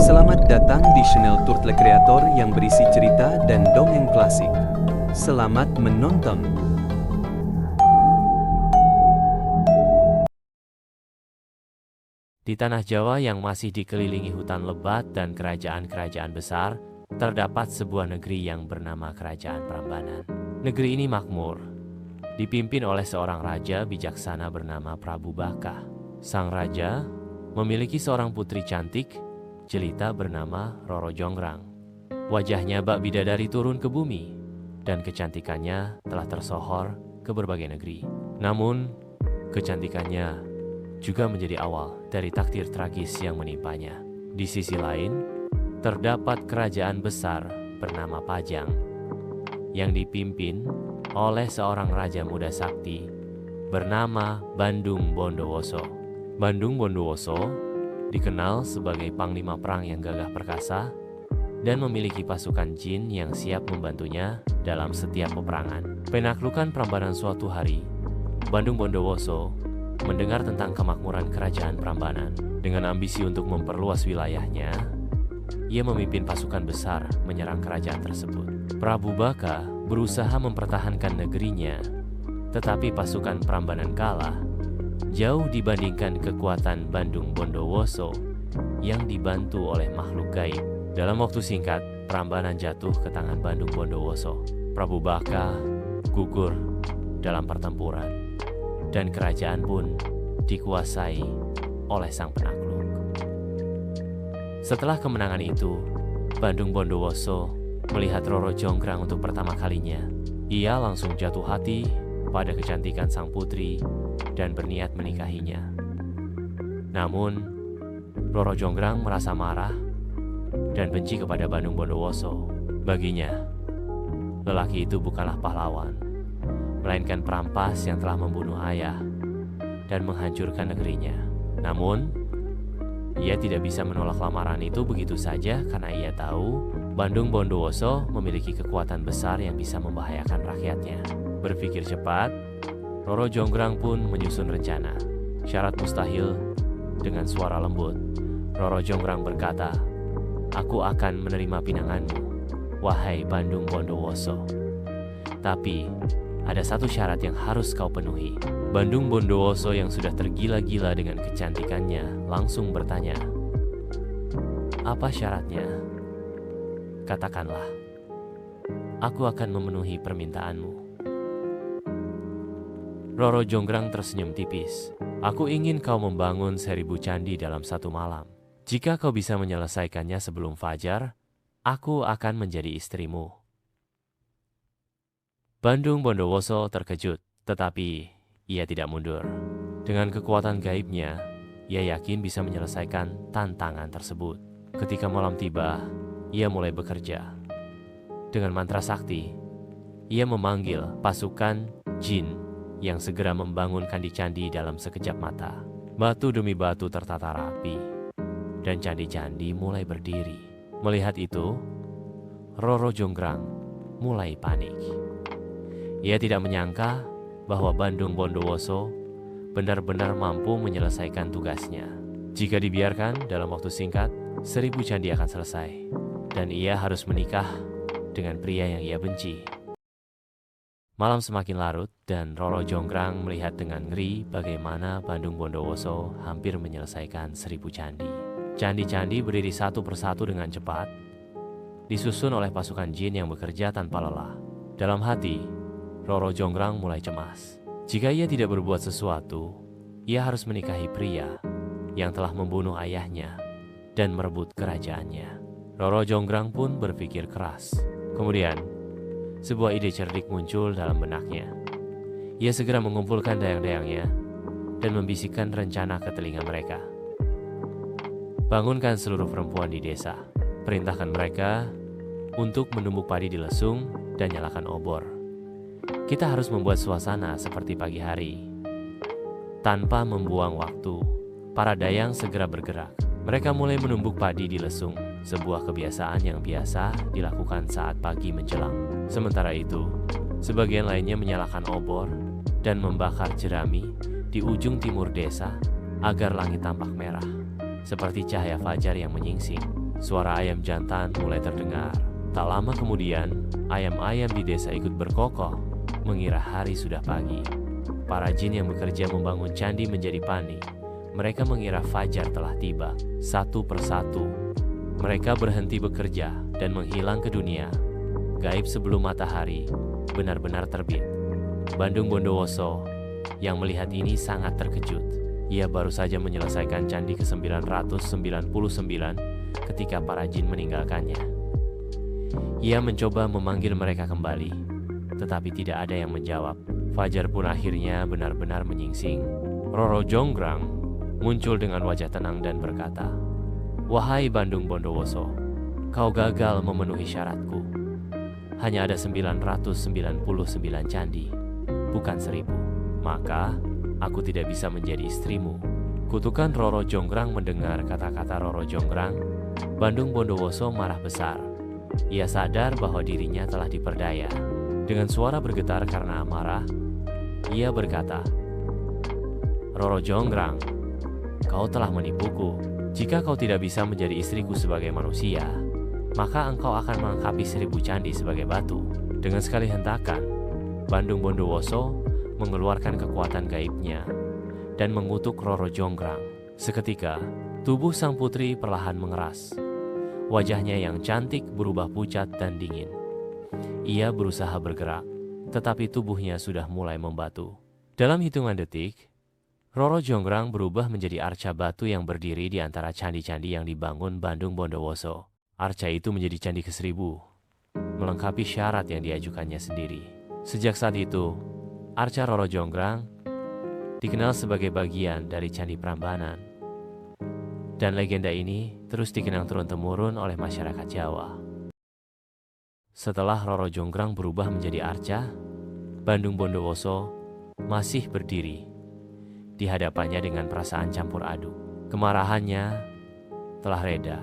Selamat datang di channel Turtle Creator yang berisi cerita dan dongeng klasik. Selamat menonton. Di tanah Jawa yang masih dikelilingi hutan lebat dan kerajaan-kerajaan besar, terdapat sebuah negeri yang bernama Kerajaan Prambanan. Negeri ini makmur, dipimpin oleh seorang raja bijaksana bernama Prabu Baka. Sang raja memiliki seorang putri cantik, jelita bernama Roro Jonggrang. Wajahnya bak bidadari turun ke bumi, dan kecantikannya telah tersohor ke berbagai negeri. Namun, kecantikannya juga menjadi awal dari takdir tragis yang menimpanya. Di sisi lain, terdapat kerajaan besar bernama Pajang yang dipimpin oleh seorang raja muda sakti bernama Bandung Bondowoso. Bandung Bondowoso dikenal sebagai panglima perang yang gagah perkasa dan memiliki pasukan jin yang siap membantunya dalam setiap peperangan. Penaklukan Prambanan suatu hari, Bandung Bondowoso mendengar tentang kemakmuran kerajaan Prambanan. Dengan ambisi untuk memperluas wilayahnya, ia memimpin pasukan besar menyerang kerajaan tersebut. Prabu Baka berusaha mempertahankan negerinya, tetapi pasukan Prambanan kalah jauh dibandingkan kekuatan Bandung Bondowoso yang dibantu oleh makhluk gaib. Dalam waktu singkat, Prambanan jatuh ke tangan Bandung Bondowoso. Prabu Baka gugur dalam pertempuran, dan kerajaan pun dikuasai oleh sang penakluk. Setelah kemenangan itu, Bandung Bondowoso melihat Roro Jonggrang untuk pertama kalinya. Ia langsung jatuh hati pada kecantikan sang putri dan berniat menikahinya. Namun, Roro Jonggrang merasa marah dan benci kepada Bandung Bondowoso. Baginya, lelaki itu bukanlah pahlawan, melainkan perampas yang telah membunuh ayah dan menghancurkan negerinya. Namun, ia tidak bisa menolak lamaran itu begitu saja karena ia tahu Bandung Bondowoso memiliki kekuatan besar yang bisa membahayakan rakyatnya. Berpikir cepat, Roro Jonggrang pun menyusun rencana. Syarat mustahil dengan suara lembut, Roro Jonggrang berkata, "Aku akan menerima pinanganmu, wahai Bandung Bondowoso. Tapi, ada satu syarat yang harus kau penuhi." Bandung Bondowoso yang sudah tergila-gila dengan kecantikannya langsung bertanya, "Apa syaratnya? Katakanlah, aku akan memenuhi permintaanmu." Roro Jonggrang tersenyum tipis. "Aku ingin kau membangun 1000 candi dalam satu malam. Jika kau bisa menyelesaikannya sebelum fajar, aku akan menjadi istrimu." Bandung Bondowoso terkejut, tetapi ia tidak mundur. Dengan kekuatan gaibnya, ia yakin bisa menyelesaikan tantangan tersebut. Ketika malam tiba, ia mulai bekerja. Dengan mantra sakti, ia memanggil pasukan jin yang segera membangun candi-candi dalam sekejap mata. Batu demi batu tertata rapi, dan candi-candi mulai berdiri. Melihat itu, Roro Jonggrang mulai panik. Ia tidak menyangka bahwa Bandung Bondowoso benar-benar mampu menyelesaikan tugasnya. Jika dibiarkan, dalam waktu singkat, 1000 candi akan selesai, dan ia harus menikah dengan pria yang ia benci. Malam semakin larut dan Roro Jonggrang melihat dengan ngeri bagaimana Bandung Bondowoso hampir menyelesaikan 1000 candi. Candi-candi berdiri satu persatu dengan cepat, disusun oleh pasukan jin yang bekerja tanpa lelah. Dalam hati, Roro Jonggrang mulai cemas. Jika ia tidak berbuat sesuatu, ia harus menikahi pria yang telah membunuh ayahnya dan merebut kerajaannya. Roro Jonggrang pun berpikir keras. Kemudian, sebuah ide cerdik muncul dalam benaknya. Ia segera mengumpulkan dayang-dayangnya dan membisikkan rencana ke telinga mereka. "Bangunkan seluruh perempuan di desa. Perintahkan mereka untuk menumbuk padi di lesung dan nyalakan obor. Kita harus membuat suasana seperti pagi hari." Tanpa membuang waktu, para dayang segera bergerak. Mereka mulai menumbuk padi di lesung, sebuah kebiasaan yang biasa dilakukan saat pagi menjelang. Sementara itu, sebagian lainnya menyalakan obor dan membakar jerami di ujung timur desa agar langit tampak merah, seperti cahaya fajar yang menyingsing. Suara ayam jantan mulai terdengar. Tak lama kemudian, ayam-ayam di desa ikut berkokoh, mengira hari sudah pagi. Para jin yang bekerja membangun candi menjadi panik. Mereka mengira fajar telah tiba. Satu persatu, mereka berhenti bekerja dan menghilang ke dunia gaib sebelum matahari benar-benar terbit. Bandung Bondowoso yang melihat ini sangat terkejut. Ia baru saja menyelesaikan candi ke-999 ketika para jin meninggalkannya. Ia mencoba memanggil mereka kembali, tetapi tidak ada yang menjawab. Fajar pun akhirnya benar-benar menyingsing. Roro Jonggrang muncul dengan wajah tenang dan berkata, "Wahai Bandung Bondowoso, kau gagal memenuhi syaratku. Hanya ada 999 candi, bukan 1000. Maka, aku tidak bisa menjadi istrimu." Kutukan Roro Jonggrang. Mendengar kata-kata Roro Jonggrang, Bandung Bondowoso marah besar. Ia sadar bahwa dirinya telah diperdaya. Dengan suara bergetar karena amarah, ia berkata, "Roro Jonggrang, kau telah menipuku. Jika kau tidak bisa menjadi istriku sebagai manusia, maka engkau akan melengkapi 1000 candi sebagai batu." Dengan sekali hentakan, Bandung Bondowoso mengeluarkan kekuatan gaibnya dan mengutuk Roro Jonggrang. Seketika, tubuh sang putri perlahan mengeras. Wajahnya yang cantik berubah pucat dan dingin. Ia berusaha bergerak, tetapi tubuhnya sudah mulai membatu. Dalam hitungan detik, Roro Jonggrang berubah menjadi arca batu yang berdiri di antara candi-candi yang dibangun Bandung Bondowoso. Arca itu menjadi candi ke-1000, melengkapi syarat yang diajukannya sendiri. Sejak saat itu, arca Roro Jonggrang dikenal sebagai bagian dari Candi Prambanan. Dan legenda ini terus dikenang turun-temurun oleh masyarakat Jawa. Setelah Roro Jonggrang berubah menjadi arca, Bandung Bondowoso masih berdiri di hadapannya dengan perasaan campur aduk. Kemarahannya telah reda,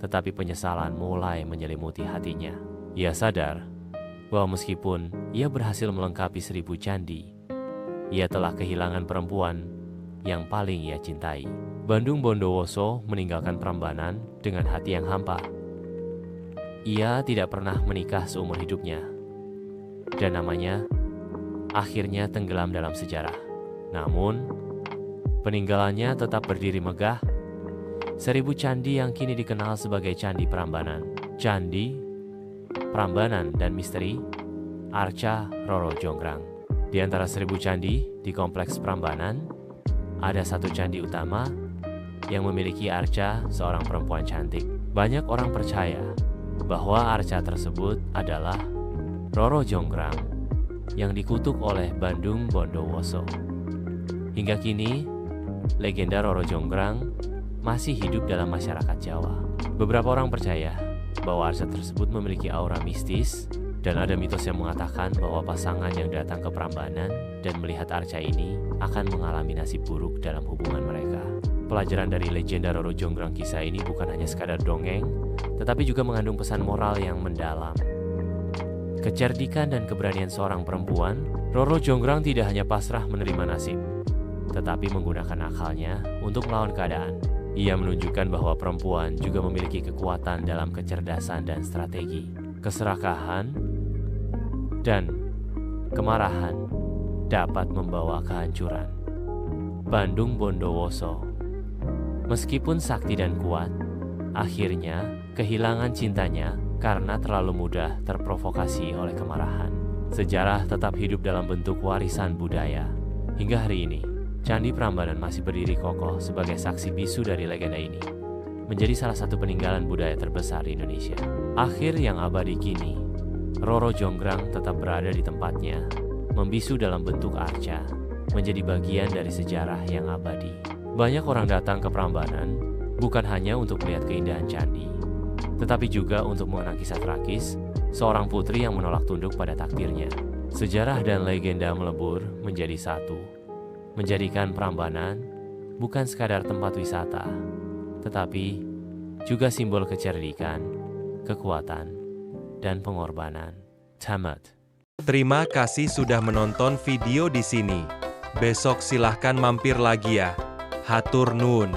tetapi penyesalan mulai menyelimuti hatinya. Ia sadar bahwa meskipun ia berhasil melengkapi 1000 candi, ia telah kehilangan perempuan yang paling ia cintai. Bandung Bondowoso meninggalkan Prambanan dengan hati yang hampa. Ia tidak pernah menikah seumur hidupnya, dan namanya akhirnya tenggelam dalam sejarah. Namun, peninggalannya tetap berdiri megah. 1000 candi yang kini dikenal sebagai Candi Prambanan. Candi, Prambanan, dan misteri arca Roro Jonggrang. Di antara 1000 candi di kompleks Prambanan, ada satu candi utama yang memiliki arca seorang perempuan cantik. Banyak orang percaya bahwa arca tersebut adalah Roro Jonggrang yang dikutuk oleh Bandung Bondowoso. Hingga kini, legenda Roro Jonggrang masih hidup dalam masyarakat Jawa. Beberapa orang percaya bahwa arca tersebut memiliki aura mistis, dan ada mitos yang mengatakan bahwa pasangan yang datang ke Prambanan dan melihat arca ini akan mengalami nasib buruk dalam hubungan mereka. Pelajaran dari legenda Roro Jonggrang kisah ini bukan hanya sekadar dongeng, tetapi juga mengandung pesan moral yang mendalam. Kecerdikan dan keberanian seorang perempuan, Roro Jonggrang tidak hanya pasrah menerima nasib, tetapi menggunakan akalnya untuk melawan keadaan. Ia menunjukkan bahwa perempuan juga memiliki kekuatan dalam kecerdasan dan strategi. Keserakahan dan kemarahan dapat membawa kehancuran. Bandung Bondowoso, meskipun sakti dan kuat, akhirnya kehilangan cintanya karena terlalu mudah terprovokasi oleh kemarahan. Sejarah tetap hidup dalam bentuk warisan budaya. Hingga hari ini, Candi Prambanan masih berdiri kokoh sebagai saksi bisu dari legenda ini, menjadi salah satu peninggalan budaya terbesar di Indonesia. Akhir yang abadi kini, Roro Jonggrang tetap berada di tempatnya, membisu dalam bentuk arca, menjadi bagian dari sejarah yang abadi. Banyak orang datang ke Prambanan bukan hanya untuk melihat keindahan candi, tetapi juga untuk mengenang kisah tragis seorang putri yang menolak tunduk pada takdirnya. Sejarah dan legenda melebur menjadi satu, menjadikan Prambanan bukan sekadar tempat wisata, tetapi juga simbol kecerdikan, kekuatan, dan pengorbanan. Tamat. Terima kasih sudah menonton video di sini. Besok silahkan mampir lagi ya. Hatur nuhun.